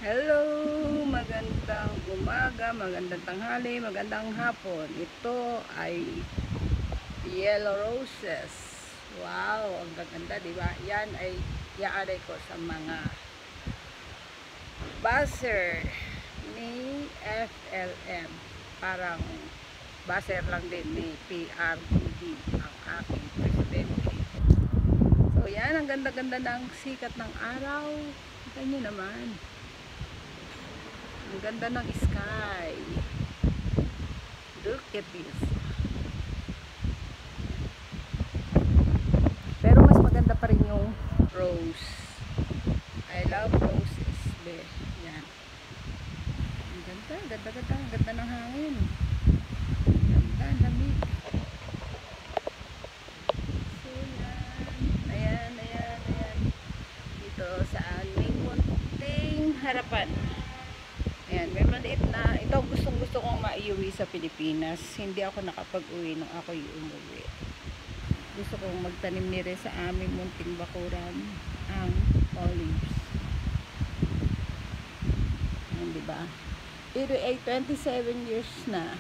Hello, magandang umaga, magandang tanghali, magandang hapon. Ito ay yellow roses. Wow, ang gaganda, di ba? Yan ay iaalay ko sa mga buzzer ni FLM. Parang buzzer lang din ni PRTD, ang aking presidente. So yan, ang ganda-ganda ng sikat ng araw. Kita nyo naman. Ang ganda ng sky. Look at this. Pero mas maganda pa rin yung rose. I love roses. Be, yan. Ang ganda, ganda, ganda. Ang ganda ng hangin. Ang ganda, lamig. So yan. Ayan, ayan, ayan. Dito sa aming munting harapan. Ayan, may maliit na, ito gustong gusto kong maiuwi sa Pilipinas. Hindi ako nakapag-uwi nung ako umuwi. Gusto kong magtanim nire sa aming munting bakuran, ang olives. Ayan, diba? Pero ay 27 years na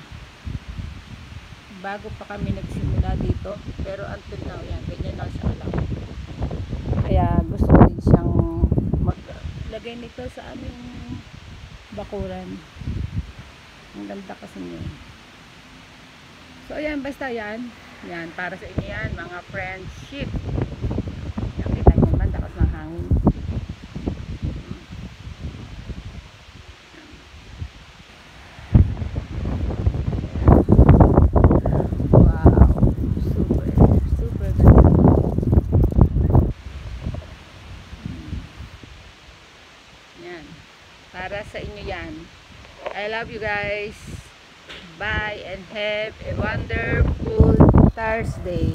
bago pa kami nagsimula dito. Pero until now, yan, ganyan lang sa alam. Kaya gusto ko din siyang maglagay nito sa aming bakuran. Ang ganda kasi niya. So ayan, basta yan. Yan, para sa inyo yan, mga friendship. Yan, kita nyo naman, lakas ng hangin. Wow, super, super ganda. Yan, para sa inyo yan. I love you guys. Bye and have a wonderful Thursday.